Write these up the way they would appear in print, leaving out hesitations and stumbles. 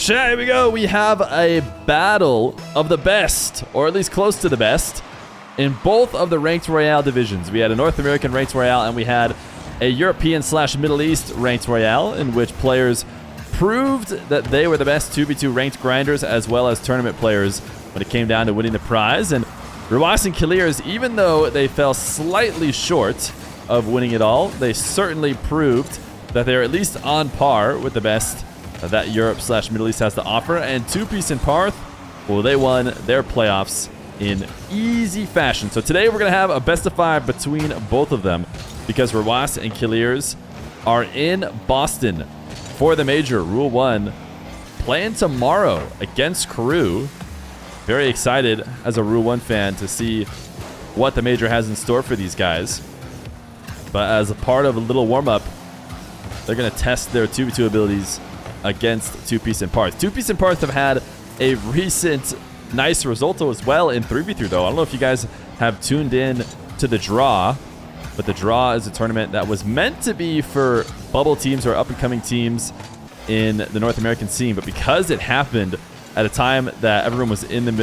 Here we go. We have a battle of the best, or at least close to the best, in both of the Ranked Royale divisions. We had a North American Ranked Royale, and we had a European/Middle East Ranked Royale, in which players proved that they were the best 2v2 ranked grinders, as well as tournament players when it came down to winning the prize. And Rw9 Kiileerrz, even though they fell slightly short of winning it all, they certainly proved that they're at least on par with the best that Europe/Middle East has to offer. And 2Piece and Paarth, well, they won their playoffs in easy fashion. So today we're going to have a best of 5 between both of them, because Rw9 and Kiileerrz are in Boston for the major. Rw9 playing tomorrow against Crew. Very excited as a Rw9 fan to see what the major has in store for these guys. But as a part of a little warm-up, they're going to test their 2v2 abilities against 2Piece and Paarth. 2Piece and Paarth have had a recent nice result as well in 3v3, though. I don't know if you guys have tuned in to the Draw, but the Draw is a tournament that was meant to be for bubble teams or up-and-coming teams in the North American scene. But because it happened at a time that everyone was in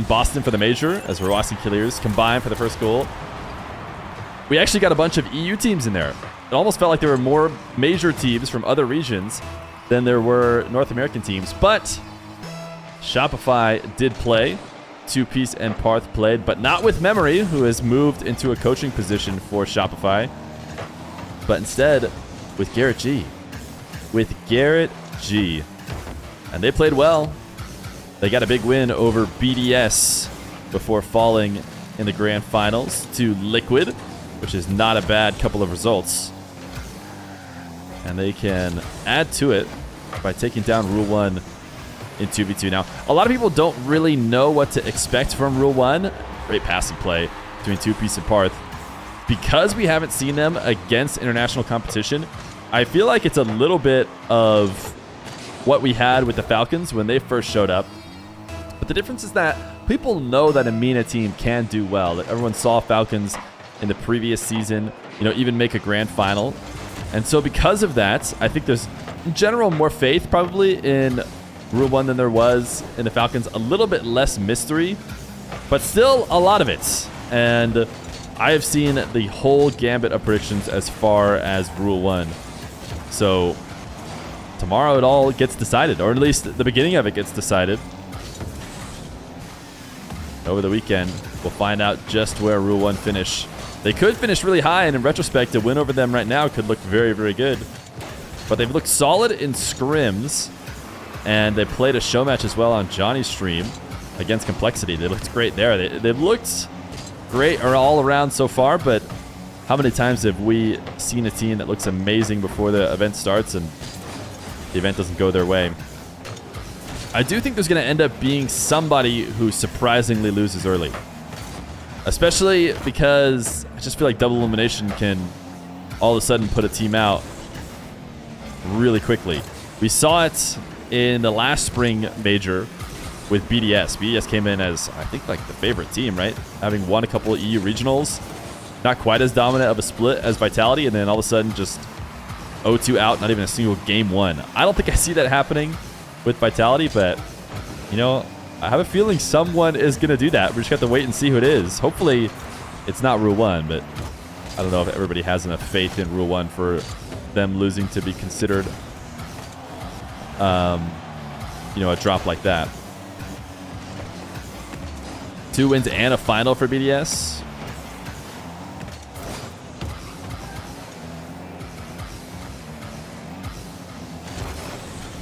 Boston for the major, as Rw9 Kiileerrz combined for the first goal, we actually got a bunch of EU teams in there. It almost felt like there were more major teams from other regions than there were North American teams. But Shopify did play. 2Piece and Paarth played, but not with Memory, who has moved into a coaching position for Shopify, but instead with Garrett G. And they played well. They got a big win over BDS before falling in the grand finals to Liquid, which is not a bad couple of results. And they can add to it by taking down Rw9 in 2v2. Now, a lot of people don't really know what to expect from Rw9. Great passing play between 2Piece and Paarth. Because we haven't seen them against international competition, I feel like it's a little bit of what we had with the Falcons when they first showed up. But the difference is that people know that a MENA team can do well. That everyone saw Falcons in the previous season, even make a grand final. And so because of that, I think there's in general more faith probably in Rw9 than there was in the Falcons. A little bit less mystery, but still a lot of it. And I have seen the whole gambit of predictions as far as Rw9. So tomorrow it all gets decided, or at least the beginning of it gets decided. Over the weekend, we'll find out just where Rw9 finish. They could finish really high, and in retrospect, a win over them right now could look very, very good. But they've looked solid in scrims, and they played a Showmatch as well on Johnny's stream against Complexity. They looked great there. They've looked great all around so far, but how many times have we seen a team that looks amazing before the event starts and the event doesn't go their way? I do think there's going to end up being somebody who surprisingly loses early. Especially because I just feel like double elimination can all of a sudden put a team out really quickly. We saw it in the last spring major with BDS. BDS came in as, I think, like the favorite team, right? Having won a couple of EU regionals. Not quite as dominant of a split as Vitality, and then all of a sudden just 0-2 out, not even a single game won. I don't think I see that happening with Vitality, but, I have a feeling someone is going to do that. We just got to wait and see who it is. Hopefully, it's not Rw9, but I don't know if everybody has enough faith in Rw9 for them losing to be considered, a drop like that. 2 wins and a final for BDS.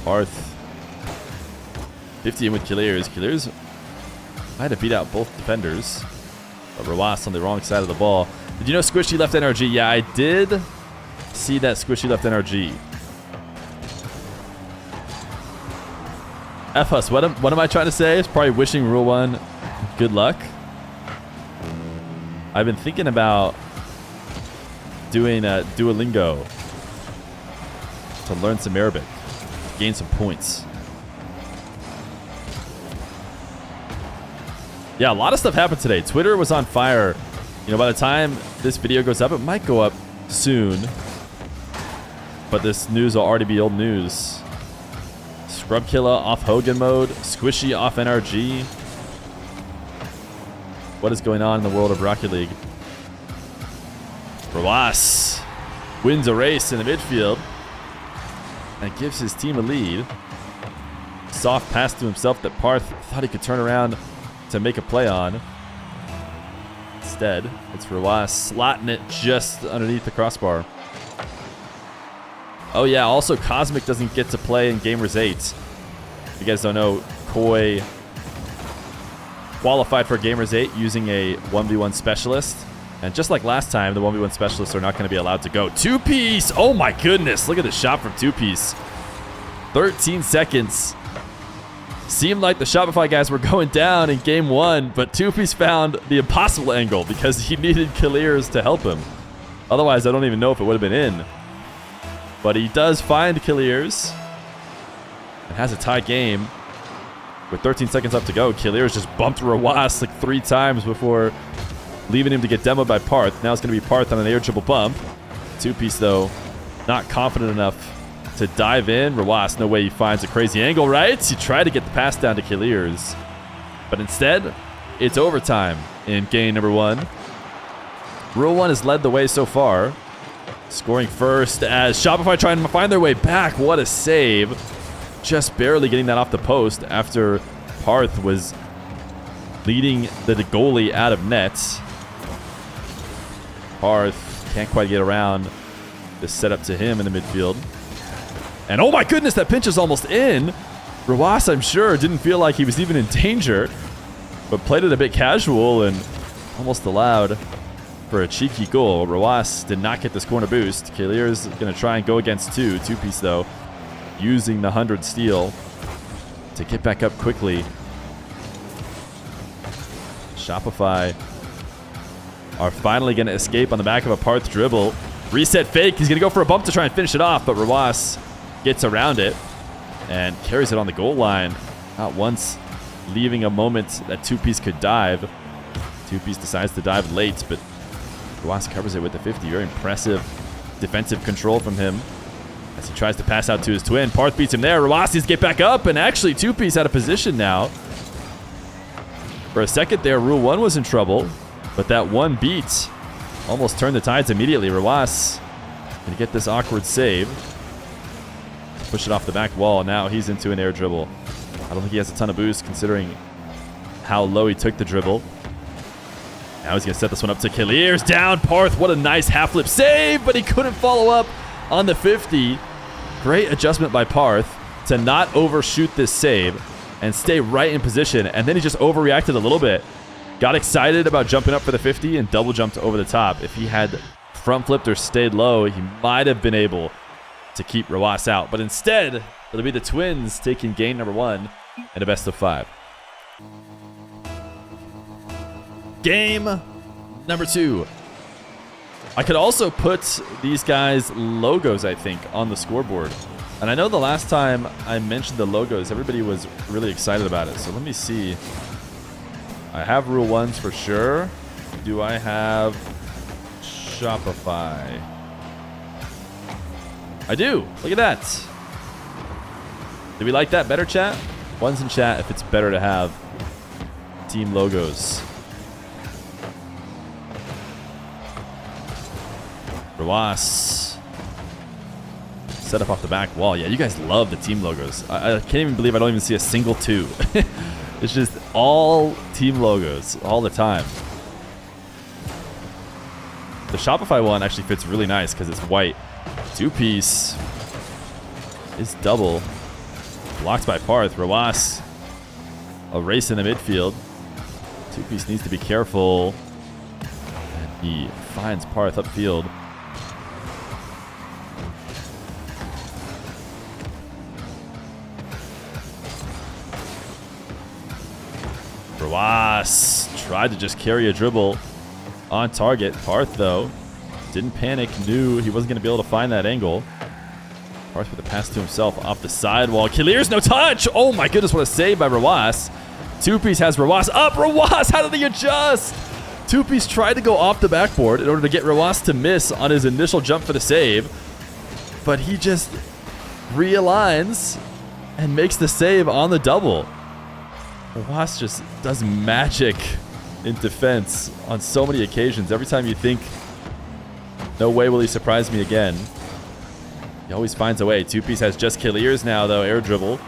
Paarth 50 with Kiileerrz. Kiileerrz might have beat out both defenders, but Rw9 on the wrong side of the ball. Did you know Squishy left NRG? Yeah, I did see that Squishy left NRG. F-Hus, what am I trying to say? It's probably wishing Rw9 good luck. I've been thinking about doing Duolingo to learn some Arabic, to gain some points. Yeah, a lot of stuff happened today. Twitter was on fire. By the time this video goes up, it might go up soon. But this news will already be old news. Scrub Killer off Hogan mode. Squishy off NRG. What is going on in the world of Rocket League? Rw9 wins a race in the midfield and gives his team a lead. Soft pass to himself that Paarth thought he could turn around to make a play on. Instead, it's Rw9 slotting it just underneath the crossbar. Oh yeah, also Cosmic doesn't get to play in Gamers 8. If you guys don't know, Koi qualified for Gamers 8 using a 1v1 specialist. And just like last time, the 1v1 specialists are not going to be allowed to go. 2Piece! Oh my goodness, look at the shot from 2Piece. 13 seconds. Seemed like the Shopify guys were going down in game 1, but 2Piece found the impossible angle because he needed Kiileerrz to help him. Otherwise, I don't even know if it would have been in. But he does find Kiileerrz and has a tie game with 13 seconds left to go. Kiileerrz just bumped Rw9 like 3 times before leaving him to get demoed by Paarth. Now it's going to be Paarth on an air triple bump. 2Piece, though, not confident enough to dive in. Rw9, no way he finds a crazy angle, right? He tried to get the pass down to Kiileerrz. But instead, it's overtime in game number 1. Rule1 has led the way so far, scoring first as Shopify trying to find their way back. What a save. Just barely getting that off the post after Paarth was leading the goalie out of net. Paarth can't quite get around the setup to him in the midfield. And oh my goodness, that pinch is almost in. Rw9, I'm sure, didn't feel like he was even in danger, but played it a bit casual and almost allowed for a cheeky goal. Rw9 did not get this corner boost. Kiileerrz is going to try and go against 2Piece, though, using the 100 steal to get back up quickly. Shopify are finally going to escape on the back of a Paarth dribble. Reset fake. He's going to go for a bump to try and finish it off, but Rw9 gets around it and carries it on the goal line. Not once leaving a moment that 2Piece could dive. 2Piece decides to dive late, but Rw9 covers it with the 50. Very impressive defensive control from him as he tries to pass out to his twin. Paarth beats him there. Rw9 needs to get back up, and actually 2Piece out of position now. For a second there, Rule1 was in trouble, but that one beat almost turned the tides immediately. Rw9 going to get this awkward save. Push it off the back wall. Now he's into an air dribble. I don't think he has a ton of boost considering how low he took the dribble. Now he's going to set this one up to Kiileerrz. Down, Paarth. What a nice half-flip save, but he couldn't follow up on the 50. Great adjustment by Paarth to not overshoot this save and stay right in position. And then he just overreacted a little bit. Got excited about jumping up for the 50 and double jumped over the top. If he had front flipped or stayed low, he might have been able to keep Rw9 out. But instead, it'll be the Twins taking game number 1 in a best of 5. Game number 2. I could also put these guys' logos, I think, on the scoreboard. And I know the last time I mentioned the logos, everybody was really excited about it. So let me see. I have Rule1s for sure. Do I have Shopify? I do. Look at that. Do we like that better, chat? Ones in chat if it's better to have team logos. Rw9 set up off the back wall. Yeah, you guys love the team logos. I can't even believe I don't even see a single 2. It's just all team logos all the time. The Shopify one actually fits really nice because it's white. 2Piece is double. Blocked by Paarth. Rw9 a race in the midfield. 2Piece needs to be careful. And he finds Paarth upfield. Rw9 tried to just carry a dribble on target. Paarth, though, didn't panic, knew he wasn't going to be able to find that angle. Paarth with a pass to himself off the sidewall. Kiileerrz, no touch! Oh my goodness, what a save by Rw9. 2Piece has Rw9 up. Rw9, how did he adjust? 2Piece tried to go off the backboard in order to get Rw9 to miss on his initial jump for the save. But he just realigns and makes the save on the double. Rw9 just does magic in defense on so many occasions. Every time you think, no way will he surprise me again, he always finds a way. 2Piece has just Kiileerrz now, though. Air dribble.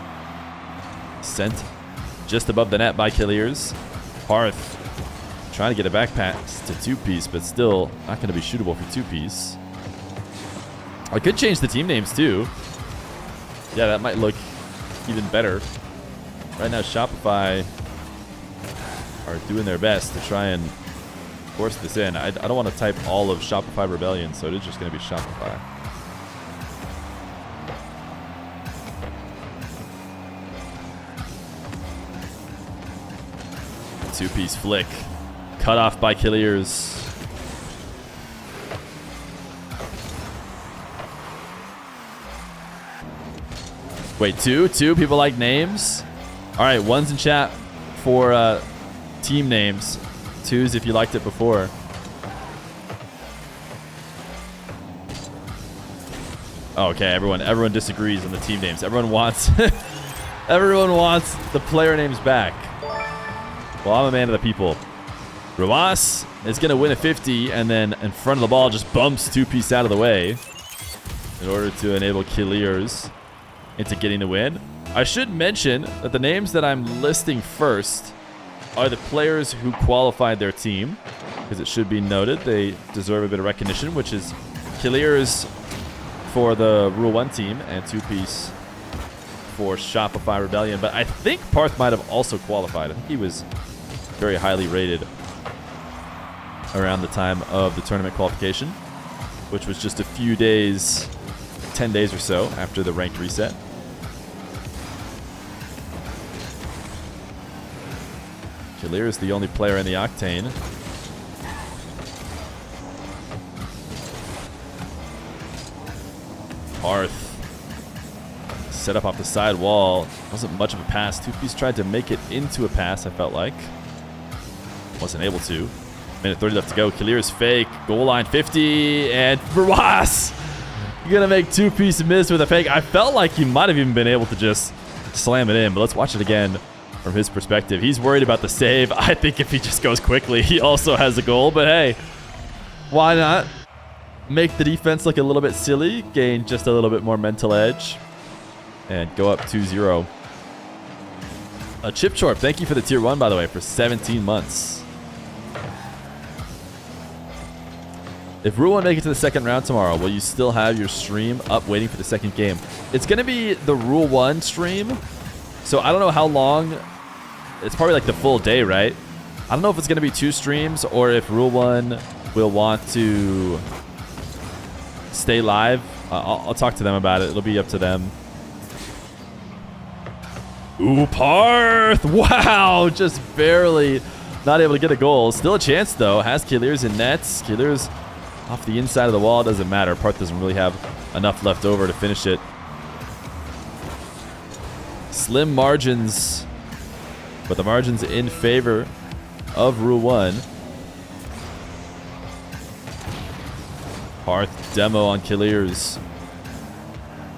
Sent just above the net by Kiileerrz. Paarth trying to get a back pass to 2Piece, but still not going to be shootable for 2Piece. I could change the team names, too. Yeah, that might look even better. Right now, Shopify are doing their best to try and force this in. I don't want to type all of Shopify Rebellion, so it is just going to be Shopify. Two-piece flick. Cut off by Kiileerrz. Wait, two people like names? All right, one's in chat for team names. Two's if you liked it before. Okay, everyone disagrees on the team names. Everyone wants everyone wants the player names back. Well, I'm a man of the people. Rw9 is going to win a 50 and then in front of the ball just bumps 2Piece out of the way in order to enable Kiileerrz into getting the win. I should mention that the names that I'm listing first are the players who qualified their team, because it should be noted they deserve a bit of recognition, which is Kiileerrz for the Rw9 team and 2Piece for Shopify Rebellion. But I think Paarth might have also qualified. I think he was very highly rated around the time of the tournament qualification, which was just a few days, 10 days or so after the ranked reset. Kiileerrz is the only player in the Octane. Paarth set up off the side wall. Wasn't much of a pass. 2Piece tried to make it into a pass, I felt like. Wasn't able to. Minute 30 left to go. Kiileerrz fake. Goal line 50. And Rw9 gonna make 2Piece miss with a fake. I felt like he might have even been able to just slam it in, but let's watch it again from his perspective. He's worried about the save. I think if he just goes quickly, he also has a goal, but hey, why not? Make the defense look a little bit silly, gain just a little bit more mental edge, and go up 2-0. Chip Chorp, thank you for the tier 1, by the way, for 17 months. If Rw9 make it to the second round tomorrow, will you still have your stream up waiting for the second game? It's going to be the Rw9 stream, so I don't know how long. It's probably like the full day, right? I don't know if it's going to be 2 streams or if Rw9 will want to stay live. I'll talk to them about it. It'll be up to them. Ooh, Paarth! Wow, just barely not able to get a goal. Still a chance, though. Has Kiileerrz in nets. Kiileerrz off the inside of the wall. Doesn't matter. Paarth doesn't really have enough left over to finish it. Slim margins, but the margins in favor of Rw9. Paarth demo on Kiileerrz.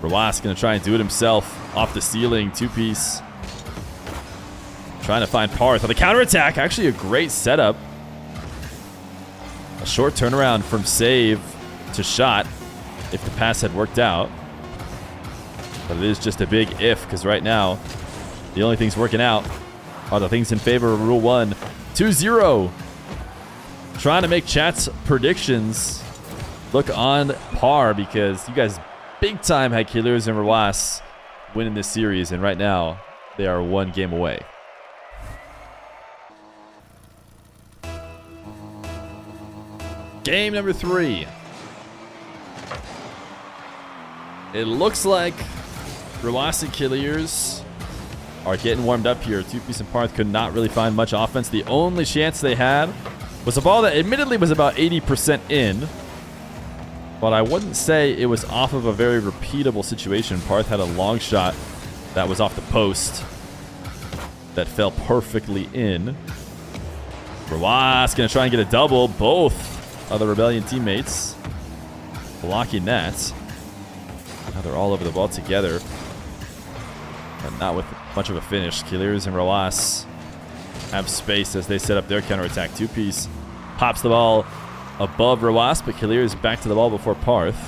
Rw9 going to try and do it himself. Off the ceiling, 2Piece. Trying to find Paarth on the counterattack. Actually a great setup. A short turnaround from save to shot if the pass had worked out. But it is just a big if, because right now the only things working out are the things in favor of Rw9. 2-0. Trying to make chat's predictions look on par, because you guys big time had Kiileerrz and Rw9 winning this series, and right now they are 1 game away. Game number 3. It looks like Rw9 and Kiileerrz are getting warmed up here. 2Piece and Paarth could not really find much offense. The only chance they had was a ball that admittedly was about 80% in, but I wouldn't say it was off of a very repeatable situation. Paarth had a long shot that was off the post that fell perfectly in. Rw9 going to try and get a double. Both other Rebellion teammates blocking that. Now they're all over the ball together. but not with much of a finish. Kiileerrz and Rw9 have space as they set up their counterattack. 2Piece pops the ball above Rw9, but Kiileerrz back to the ball before Paarth.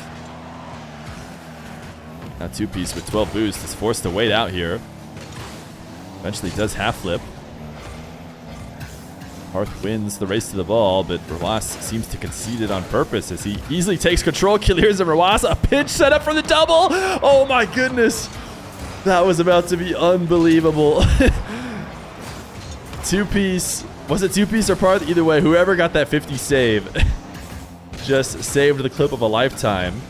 Now 2Piece with 12 boost is forced to wait out here. Eventually does half flip. Paarth wins the race to the ball, but Rw9 seems to concede it on purpose as he easily takes control. Kiileerrz and Rw9, a pinch set up for the double. Oh my goodness. That was about to be unbelievable. 2Piece. Was it 2Piece or Paarth? Either way, whoever got that 50 save just saved the clip of a lifetime.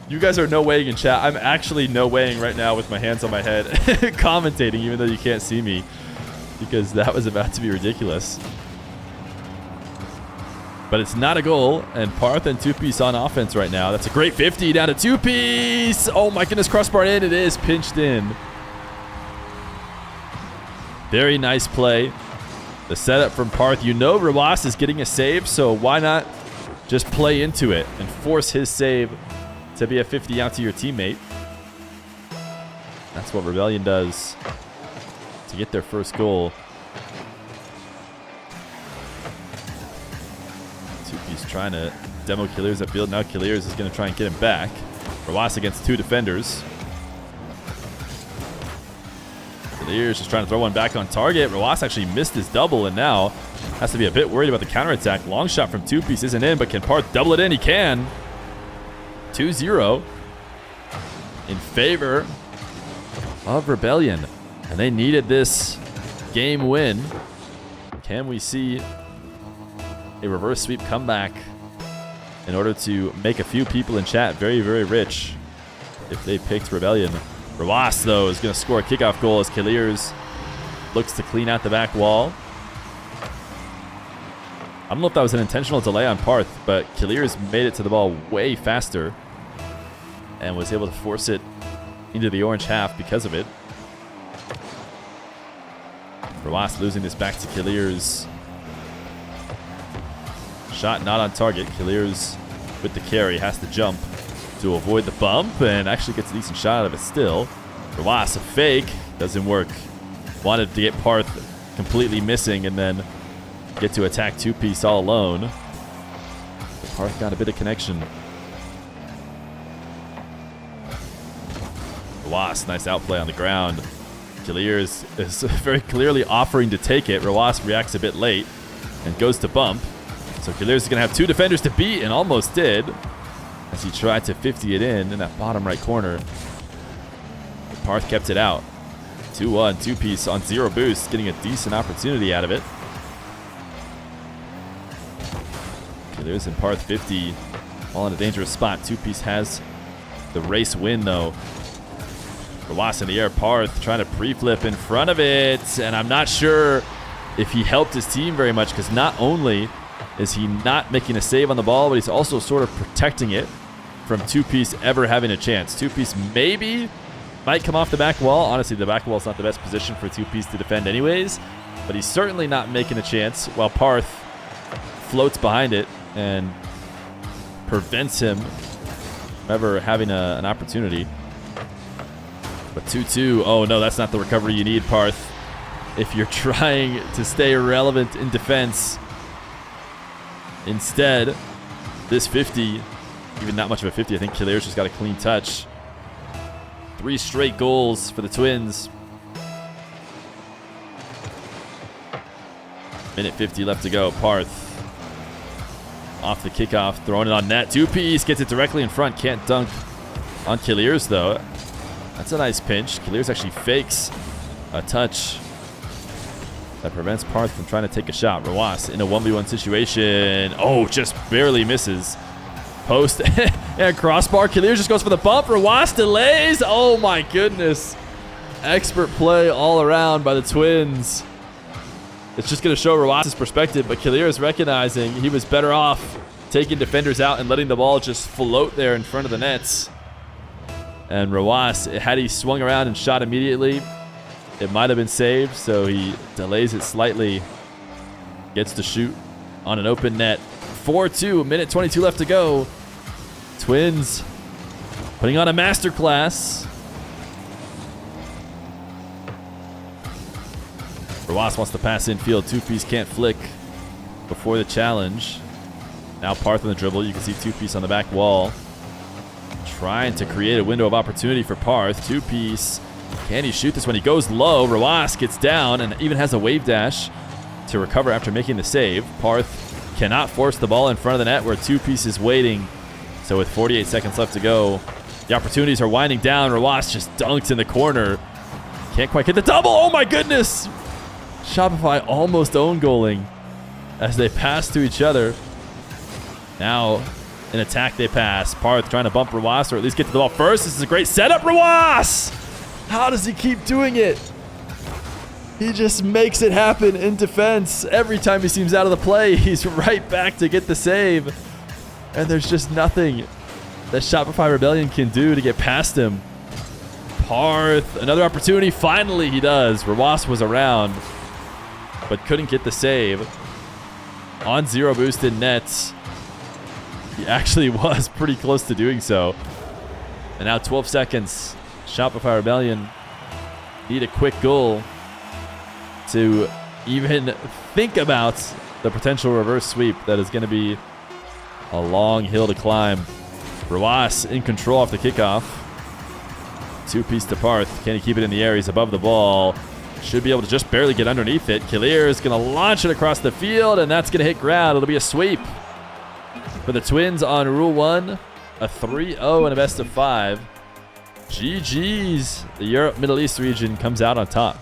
You guys are no weighing in chat. I'm actually no weighing right now with my hands on my head, commentating, even though you can't see me, because that was about to be ridiculous. But it's not a goal, and Paarth and 2Piece on offense right now. That's a great 50 down to 2Piece. Oh my goodness, crossbar in. It is pinched in. Very nice play. The setup from Paarth. You know Rw9 is getting a save, so why not just play into it and force his save to be a 50 out to your teammate. That's what Rebellion does to get their first goal. 2Piece trying to demo Kiileerrz upfield. Now Kiileerrz is going to try and get him back. Rw9 against 2 defenders. Kiileerrz just trying to throw one back on target. Rw9 actually missed his double and now has to be a bit worried about the counterattack. Long shot from 2Piece isn't in, but can Paarth double it in? He can. 2-0 in favor of Rebellion. And they needed this game win. Can we see a reverse sweep comeback in order to make a few people in chat very, very rich if they picked Rebellion? Rw9, though, is going to score a kickoff goal as Kiileerrz looks to clean out the back wall. I don't know if that was an intentional delay on Paarth, but Kiileerrz made it to the ball way faster and was able to force it into the orange half because of it. Rw9 losing this back to Kiileerrz. Shot not on target. Kiileerrz with the carry has to jump to avoid the bump and actually gets a decent shot out of it still. Rw9, a fake. Doesn't work. Wanted to get Paarth completely missing and then get to attack 2Piece all alone. But Paarth got a bit of connection. Rw9, nice outplay on the ground. Kiileerrz is very clearly offering to take it. Rw9 reacts a bit late and goes to bump. So Kiileerrz is going to have 2 defenders to beat and almost did as he tried to 50 it in that bottom right corner. But Paarth kept it out. 2-1, 2Piece on 0 boost, getting a decent opportunity out of it. Kiileerrz and Paarth 50, all in a dangerous spot. 2Piece has the race win though. Rw9 in the air, Paarth trying to pre-flip in front of it, and I'm not sure if he helped his team very much because not only is he not making a save on the ball, but he's also sort of protecting it from 2Piece ever having a chance. 2Piece maybe might come off the back wall. Honestly, the back wall is not the best position for 2Piece to defend anyways, but he's certainly not making a chance while Paarth floats behind it and prevents him from ever having an opportunity. But 2-2, oh no, that's not the recovery you need, Paarth. If you're trying to stay relevant in defense, instead, this 50, even not much of a 50, I think Kiileerrz just got a clean touch. 3 straight goals for the Twins. Minute 50 left to go. Paarth off the kickoff, throwing it on net. 2Piece gets it directly in front. Can't dunk on Kiileerrz, though. That's a nice pinch. Kiileerrz actually fakes a touch that prevents Paarth from trying to take a shot. Rw9 in a 1v1 situation. Oh, just barely misses. Post and crossbar. Kiileerrz just goes for the bump. Rw9 delays. Oh my goodness. Expert play all around by the Twins. It's just going to show Rw9's perspective, but Kiileerrz recognizing he was better off taking defenders out and letting the ball just float there in front of the nets. And Rw9, had he swung around and shot immediately, it might have been saved, so he delays it slightly. Gets to shoot on an open net. 4-2, minute 22 left to go. Twins putting on a masterclass. Rw9 wants to pass infield. 2Piece can't flick before the challenge. Now Paarth on the dribble. You can see 2Piece on the back wall, trying to create a window of opportunity for Paarth. 2Piece, can he shoot this one? He goes low. Rw9 gets down and even has a wave dash to recover after making the save. Paarth cannot force the ball in front of the net where 2Piece is waiting. So with 48 seconds left to go, the opportunities are winding down. Rw9 just dunked in the corner. Can't quite get the double. Oh my goodness. Shopify almost own goaling as they pass to each other. Now in attack they pass. Paarth trying to bump Rw9 or at least get to the ball first. This is a great setup. Rw9! How does he keep doing it? He just makes it happen in defense. Every time he seems out of the play, he's right back to get the save. And there's just nothing that Shopify Rebellion can do to get past him. Paarth, another opportunity. Finally, he does. Rw9 was around, but couldn't get the save. On zero boosted nets, he actually was pretty close to doing so. And now 12 seconds. Shopify Rebellion need a quick goal to even think about the potential reverse sweep that is going to be a long hill to climb. Rw9 in control off the kickoff. 2Piece to Paarth. Can he keep it in the air? He's above the ball. Should be able to just barely get underneath it. Kiileerrrz is going to launch it across the field, and that's going to hit ground. It'll be a sweep for the Twins on Rule 1. A 3-0 and a best of 5. GG's. The Europe Middle East region comes out on top.